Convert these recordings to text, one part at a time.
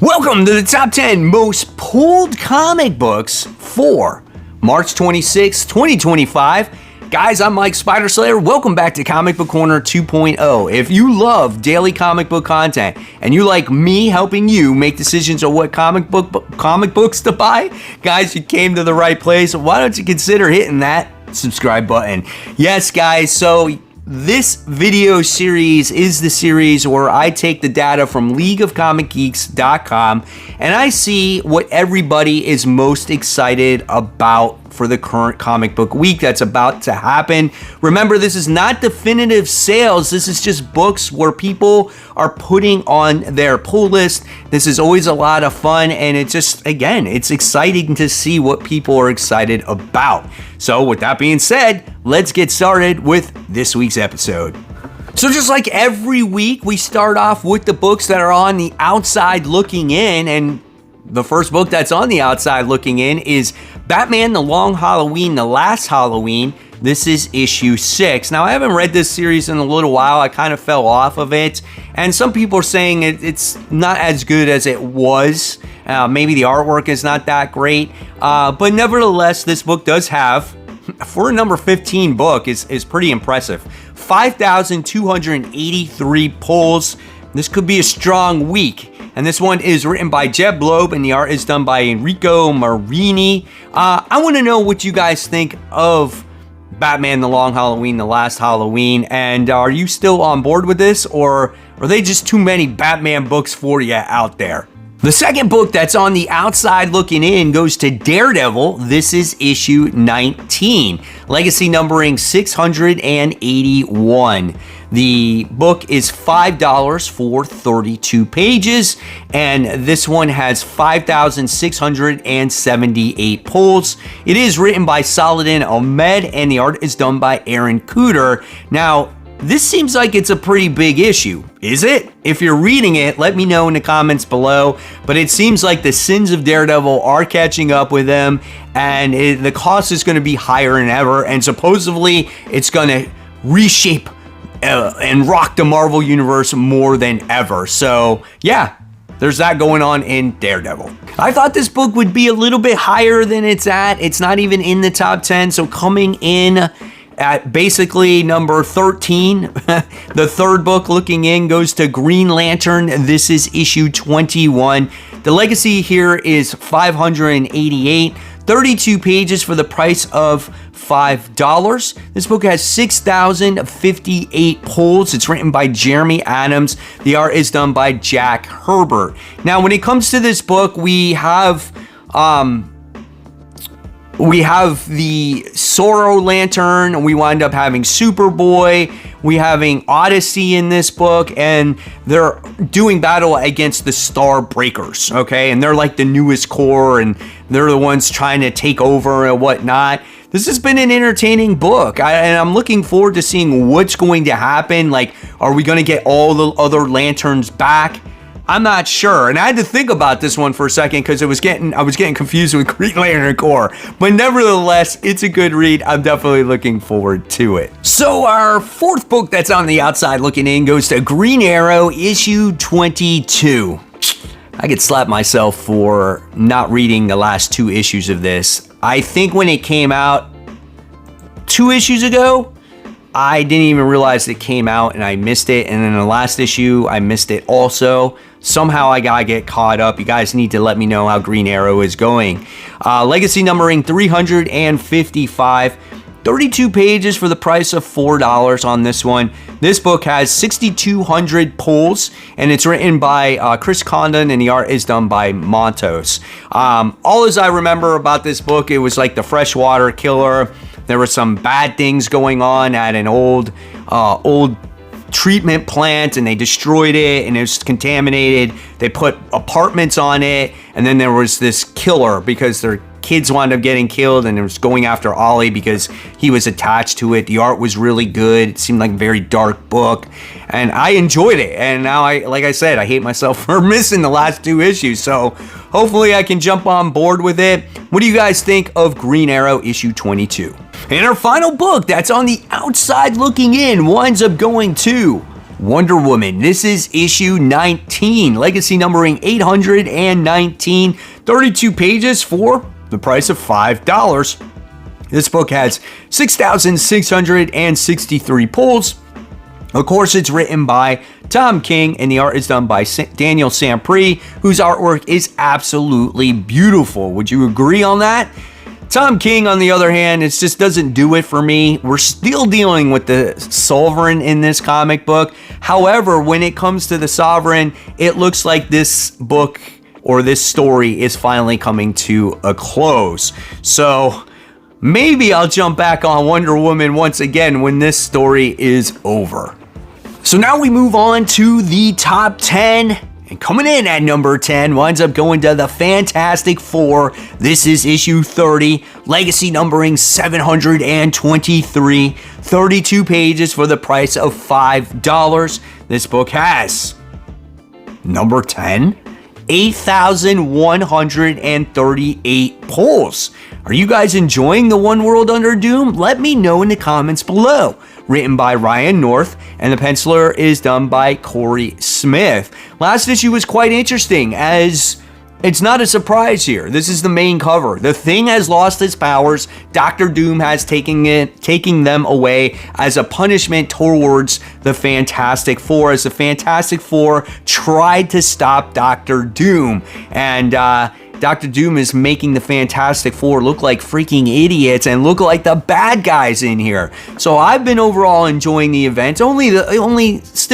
Welcome to the top 10 most pulled comic books for March 26, 2025. Guys, I'm Mike Spider Slayer. Welcome back to Comic Book Corner 2.0. If you love daily comic book content and you like me helping you make decisions on what comic books to buy, guys, you came to the right place. Why don't you consider hitting that subscribe button? Yes, guys, so this video series is the series where I take the data from leagueofcomicgeeks.com and I see what everybody is most excited about for the current comic book week that's about to happen. Remember, this is not definitive sales. This is just books where people are putting on their pull list. This is always a lot of fun, and it just, again, it's exciting to see what people are excited about. So with that being said, let's get started with this week's episode. So just like every week, we start off with the books that are on the outside looking in, and the first book that's on the outside looking in is Batman The Long Halloween, The Last Halloween. This is issue 6. Now, I haven't read this series in a little while. I kind of fell off of it. And some people are saying it's not as good as it was. Maybe the artwork is not that great. But nevertheless, this book does have, for a number 15 book, is pretty impressive. 5,283 pulls. This could be a strong week. And this one is written by Jeb Loeb, and the art is done by Enrico Marini. I want to know what you guys think of Batman The Long Halloween, The Last Halloween, and are you still on board with this, or are they just too many Batman books for you out there? The second book that's on the outside looking in goes to Daredevil. This is issue 19, legacy numbering 681. The book is $5 for 32 pages, and this one has 5,678 pulls. It is written by Saladin Ahmed, and the art is done by Aaron Cooter. Now, this seems like it's a pretty big issue. Is it? If you're reading it, let me know in the comments below. But it seems like the sins of Daredevil are catching up with him, and the cost is going to be higher than ever. And supposedly, it's going to reshape and rock the Marvel Universe more than ever. So, yeah, there's that going on in Daredevil. I thought this book would be a little bit higher than it's at. It's not even in the top 10, so coming in at basically number 13, the third book looking in goes to Green Lantern. This is issue 21. The legacy here is 588, 32 pages for the price of $5. This book has 6,058 pulls. It's written by Jeremy Adams. The art is done by Jack Herbert. Now, when it comes to this book, we have the Sorrow Lantern, we wind up having Superboy, we having Odyssey in this book, and they're doing battle against the Star Breakers, okay? And they're like the newest core, and they're the ones trying to take over and whatnot. This has been an entertaining book, and I'm looking forward to seeing what's going to happen. Like, are we going to get all the other lanterns back? I'm not sure, and I had to think about this one for a second because I was getting confused with Green Lantern Corps. But nevertheless, it's a good read. I'm definitely looking forward to it. So our fourth book that's on the outside looking in goes to Green Arrow, issue 22. I could slap myself for not reading the last 2 issues of this. I think when it came out 2 issues ago, I didn't even realize it came out and I missed it. And then the last issue, I missed it also. Somehow I gotta get caught up. You guys need to let me know how Green Arrow is going. Legacy numbering 355. 32 pages for the price of $4 on this one. This book has 6,200 pulls, and it's written by Chris Condon, and the art is done by Montos. All as I remember about this book, it was like the freshwater killer. There were some bad things going on at an old treatment plant, and they destroyed it, and it was contaminated. They put apartments on it, and then there was this killer because their kids wound up getting killed, and it was going after Ollie because he was attached to it. The art was really good. It seemed like a very dark book, and I enjoyed it. And now, like I said, I hate myself for missing the last 2 issues. So hopefully I can jump on board with it. What do you guys think of Green Arrow issue 22? And our final book that's on the outside looking in winds up going to Wonder Woman. This is issue 19, legacy numbering 819, 32 pages for the price of $5. This book has 6,663 pulls. Of course, it's written by Tom King, and the art is done by Daniel Sampree, whose artwork is absolutely beautiful. Would you agree on that? Tom King, on the other hand, it just doesn't do it for me. We're still dealing with the Sovereign in this comic book. However, when it comes to the Sovereign, it looks like this book or this story is finally coming to a close. So maybe I'll jump back on Wonder Woman once again when this story is over. So now we move on to the top 10. And coming in at number 10 winds up going to the Fantastic Four. This is issue 30, legacy numbering 723, 32 pages for the price of $5. This book has number 10, 8,138 pulls. Are you guys enjoying the One World Under Doom? Let me know in the comments below. Written by Ryan North, and the penciler is done by Corey Smith. Last issue was quite interesting, as it's not a surprise here. This is the main cover. The Thing has lost its powers. Dr. Doom has taking them away as a punishment towards the Fantastic Four, as the Fantastic Four tried to stop Dr. Doom. And Dr. Doom is making the Fantastic Four look like freaking idiots and look like the bad guys in here. So I've been overall enjoying the event. Still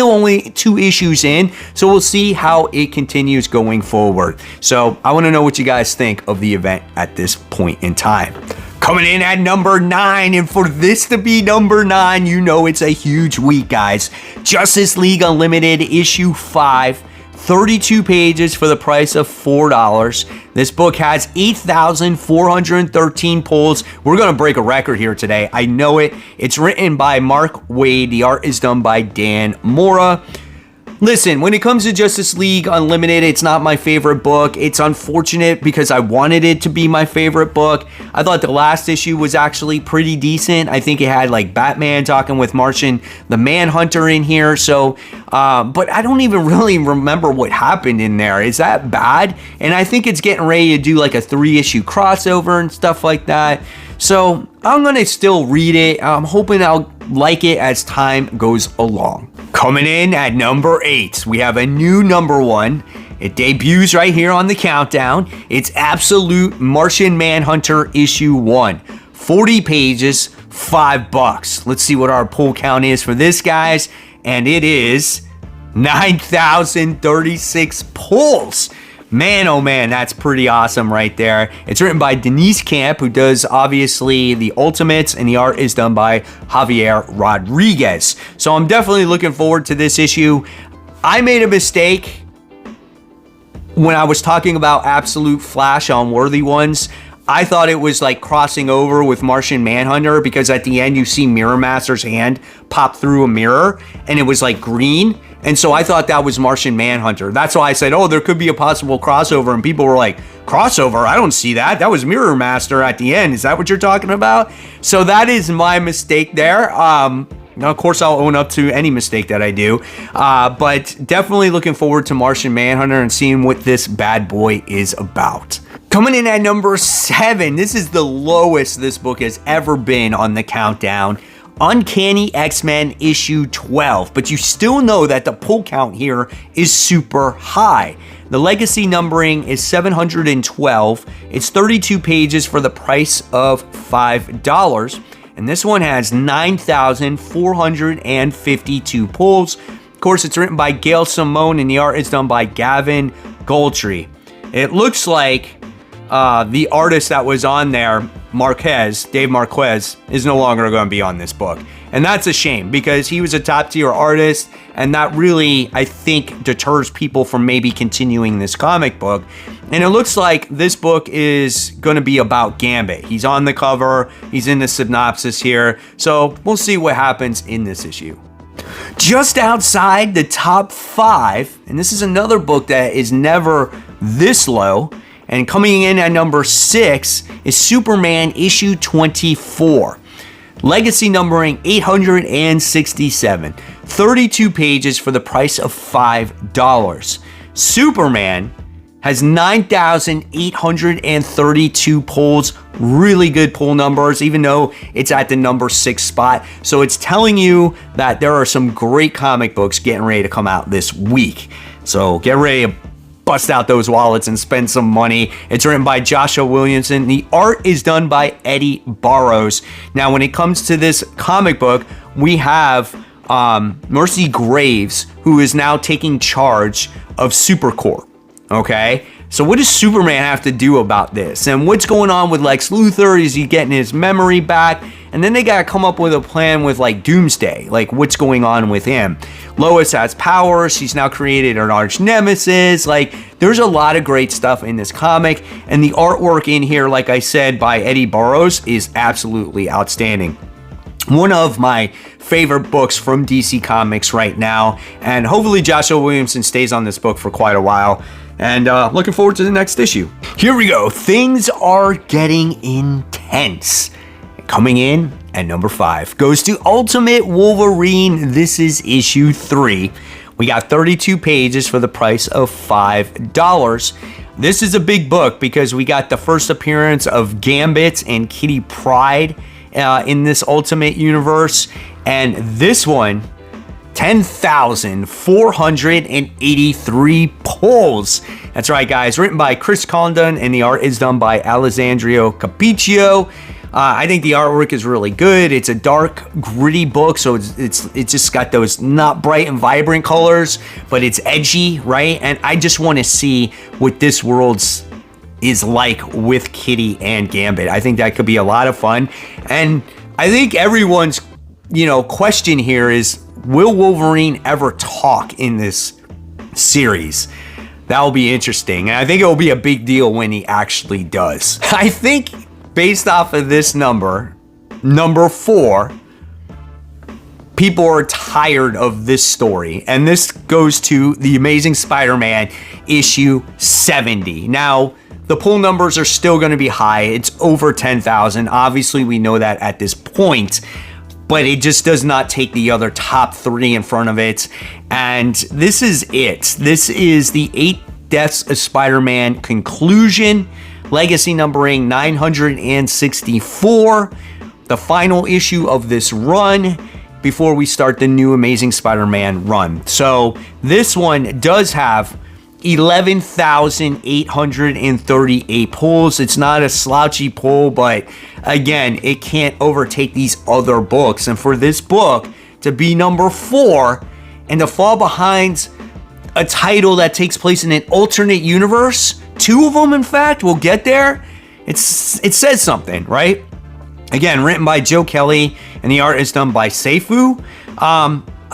only 2 issues in, so we'll see how it continues going forward. So I want to know what you guys think of the event at this point in time. Coming in at number 9, and for this to be number 9, you know it's a huge week, guys. Justice League Unlimited issue 5. 32 pages for the price of $4. This book has 8,413 pulls. We're going to break a record here today. I know it. It's written by Mark Waid. The art is done by Dan Mora. Listen, when it comes to Justice League Unlimited, it's not my favorite book. It's unfortunate because I wanted it to be my favorite book. I thought the last issue was actually pretty decent. I think it had like Batman talking with Martian the Manhunter in here. So, but I don't even really remember what happened in there. Is that bad? And I think it's getting ready to do like a 3-issue crossover and stuff like that. So I'm going to still read it. I'm hoping I'll like it as time goes along. Coming in at number 8, we have a new number 1. It debuts right here on the countdown. It's Absolute Martian Manhunter issue 1. 40 pages, $5. Let's see what our pull count is for this, guys. And it is 9,036 pulls. Man, oh man, that's pretty awesome right there. It's written by Denise Camp, who does obviously the Ultimates, and the art is done by Javier Rodriguez. So I'm definitely looking forward to this issue. I made a mistake when I was talking about Absolute Flash on Worthy Ones. I thought it was like crossing over with Martian Manhunter, because at the end you see Mirror Master's hand pop through a mirror and it was like green. And so I thought that was Martian Manhunter. That's why I said, oh, there could be a possible crossover. And people were like, crossover? I don't see that. That was Mirror Master at the end. Is that what you're talking about? So that is my mistake there. Now, of course, I'll own up to any mistake that I do. But definitely looking forward to Martian Manhunter and seeing what this bad boy is about. Coming in at number 7, this is the lowest this book has ever been on the countdown. Uncanny X-Men issue 12, but you still know that the pull count here is super high. The legacy numbering is 712. It's 32 pages for the price of $5. And this one has 9,452 pulls. Of course, it's written by Gail Simone, and the art is done by Gavin Goldtree. It looks like the artist that was on there, Dave Marquez, is no longer going to be on this book. And that's a shame, because he was a top tier artist, and that really, I think, deters people from maybe continuing this comic book. And it looks like this book is going to be about Gambit. He's on the cover, he's in the synopsis here, so we'll see what happens in this issue. Just outside the top 5, and this is another book that is never this low, and coming in at number 6 is Superman issue 24. Legacy numbering 867. 32 pages for the price of $5. Superman has 9,832 pulls. Really good pull numbers, even though it's at the number 6 spot. So it's telling you that there are some great comic books getting ready to come out this week. So get ready to bust out those wallets and spend some money. It's written by Joshua Williamson. The art is done by Eddie Barrows. Now, when it comes to this comic book, we have Mercy Graves, who is now taking charge of Supercorp. Okay, so what does Superman have to do about this? And what's going on with Lex Luthor? Is he getting his memory back? And then they got to come up with a plan with like Doomsday, like what's going on with him. Lois has powers. She's now created an arch nemesis. Like, there's a lot of great stuff in this comic. And the artwork in here, like I said, by Eddie Burrows is absolutely outstanding. One of my favorite books from DC Comics right now. And hopefully Joshua Williamson stays on this book for quite a while. And looking forward to the next issue. Here we go. Things are getting intense. Coming in at number 5 goes to Ultimate Wolverine. This is issue 3. We got 32 pages for the price of $5. This is a big book because we got the first appearance of Gambit and Kitty Pryde in this Ultimate universe. And this one, 10,483 pulls. That's right, guys. Written by Chris Condon, and the art is done by Alessandro Capicchio. I think the artwork is really good. It's a dark, gritty book, so it's just got those not bright and vibrant colors, but it's edgy, right? And I just want to see what this world's is like with Kitty and Gambit. I think that could be a lot of fun. And I think everyone's, question here is, will Wolverine ever talk in this series? That will be interesting. And I think it will be a big deal when he actually does. I think based off of this number 4, people are tired of this story. And this goes to The Amazing Spider-Man issue 70. Now, the pull numbers are still going to be high. It's over 10,000. Obviously, we know that at this point. But it just does not take the other top 3 in front of it. And this is it. This is the 8 Deaths of Spider-Man conclusion. Legacy numbering 964. The final issue of this run before we start the new Amazing Spider-Man run. So this one does have 11,838 pulls. It's not a slouchy pull, but again, it can't overtake these other books. And for this book to be number 4 and to fall behind a title that takes place in an alternate universe, 2 of them, in fact, will get there. It says something, right? Again, written by Joe Kelly, and the art is done by Seifu.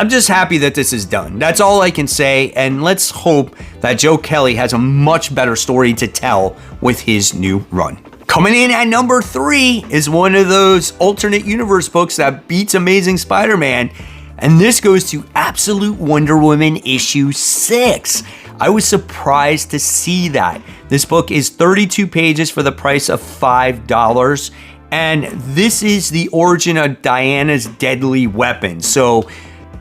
I'm just happy that this is done. That's all I can say, and let's hope that Joe Kelly has a much better story to tell with his new run. Coming in at number 3 is one of those alternate universe books that beats Amazing Spider-Man, and this goes to Absolute Wonder Woman issue 6. I was surprised to see that. This book is 32 pages for the price of $5, and this is the origin of Diana's deadly weapon. So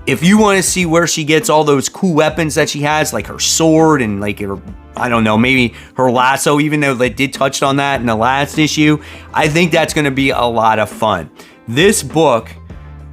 if you want to see where she gets all those cool weapons that she has, like her sword and like her, I don't know, maybe her lasso, even though they did touch on that in the last issue, I think that's going to be a lot of fun. This book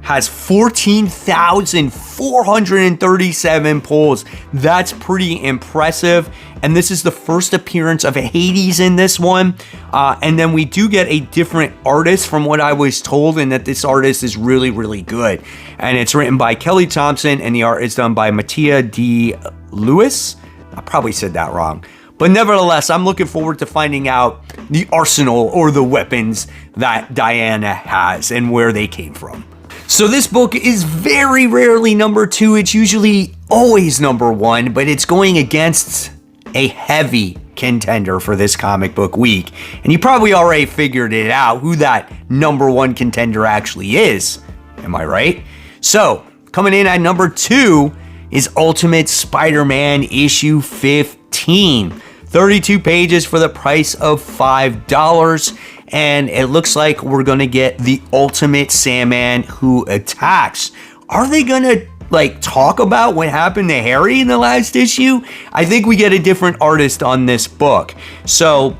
has 14,437 pulls. That's pretty impressive. And this is the first appearance of Hades in this one. And then we do get a different artist from what I was told, and that this artist is really, really good. And it's written by Kelly Thompson, and the art is done by Mattia D. Lewis. I probably said that wrong. But nevertheless, I'm looking forward to finding out the arsenal or the weapons that Diana has and where they came from. So this book is very rarely number 2. It's usually always number 1, but it's going against a heavy contender for this comic book week. And you probably already figured it out who that number 1 contender actually is. Am I right? So coming in at number 2 is Ultimate Spider-Man issue 15. 32 pages for the price of $5. And it looks like we're going to get the Ultimate Sandman who attacks. Are they going to like talk about what happened to Harry in the last issue, I think we get a different artist on this book. So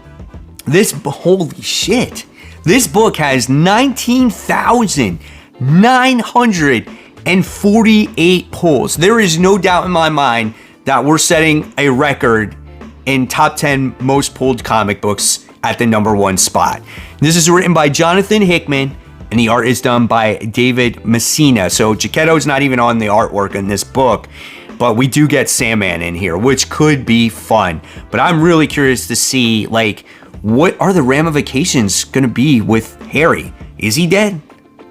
holy shit, this book has 19,948 pulls. There is no doubt in my mind that we're setting a record in top 10 most pulled comic books at the number 1 spot. This is written by Jonathan Hickman, and the art is done by David Messina. So Giacchetto's not even on the artwork in this book, but we do get Sandman in here, which could be fun. But I'm really curious to see, like, what are the ramifications gonna be with Harry? Is he dead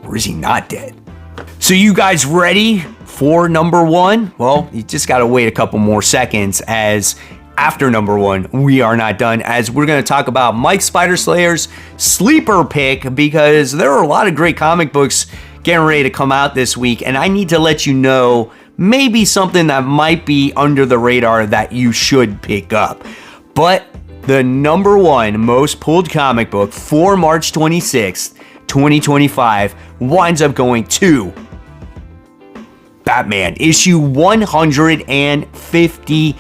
or is he not dead? So you guys ready for number 1? Well, you just gotta wait a couple more seconds, as after number 1, we are not done, as we're going to talk about Mike Spider Slayer's sleeper pick, because there are a lot of great comic books getting ready to come out this week, and I need to let you know maybe something that might be under the radar that you should pick up. But the number 1 most pulled comic book for March 26th, 2025 winds up going to Batman, issue 158.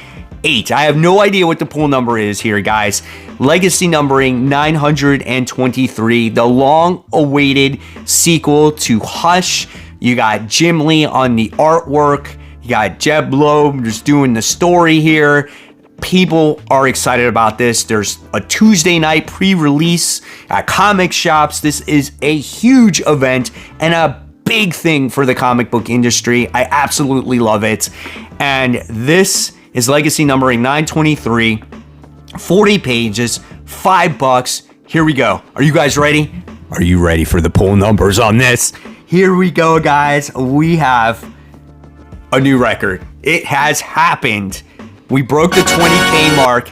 I have no idea what the pull number is here, guys. Legacy numbering 923, the long-awaited sequel to Hush. You got Jim Lee on the artwork. You got Jeb Loeb just doing the story here. People are excited about this. There's a Tuesday night pre-release at comic shops. This is a huge event and a big thing for the comic book industry. I absolutely love it. And this is legacy numbering 923, 40 pages, $5. Here we go. Are you guys ready? Are you ready for the pull numbers on this? Here we go, guys. We have a new record. It has happened. We broke the 20K mark,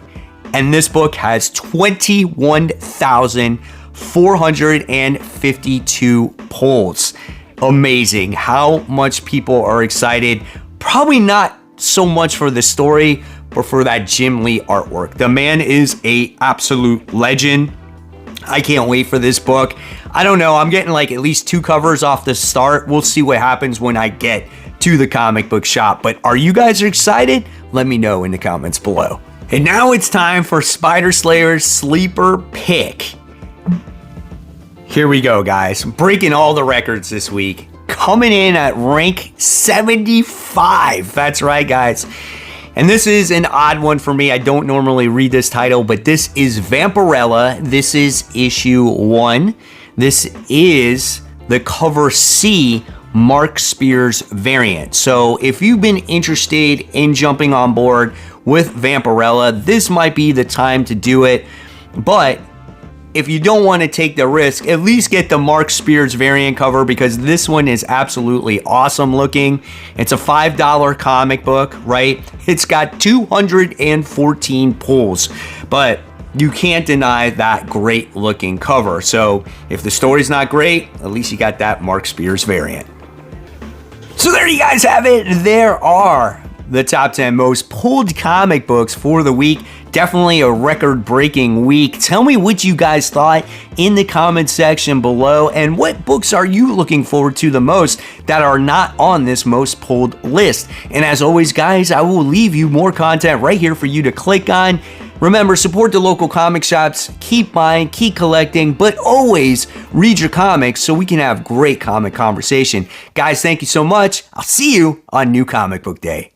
and this book has 21,452 pulls. Amazing how much people are excited. Probably not so much for the story, but for that Jim Lee artwork. The man is a absolute legend. I can't wait for this book. I don't know, I'm getting like at least 2 covers off the start. We'll see what happens when I get to the comic book shop. But are you guys excited? Let me know in the comments below. And now it's time for Spider Slayer's sleeper pick. Here we go, guys. Breaking all the records this week. Coming in at rank 75. That's right, guys. And this is an odd one for me. I don't normally read this title, but this is Vampirella. This is issue 1. This is the cover C Mark Spears variant. So if you've been interested in jumping on board with Vampirella, this might be the time to do it. But if you don't want to take the risk, at least get the Mark Spears variant cover, because this one is absolutely awesome looking. It's a $5 comic book, right? It's got 214 pulls, but you can't deny that great looking cover. So if the story's not great, at least you got that Mark Spears variant. So there you guys have it. There are the top 10 most pulled comic books for the week. Definitely a record-breaking week. Tell me what you guys thought in the comment section below, and what books are you looking forward to the most that are not on this most pulled list. And as always, guys, I will leave you more content right here for you to click on. Remember, support the local comic shops, keep buying, keep collecting, but always read your comics so we can have great comic conversation. Guys, thank you so much. I'll see you on New Comic Book Day.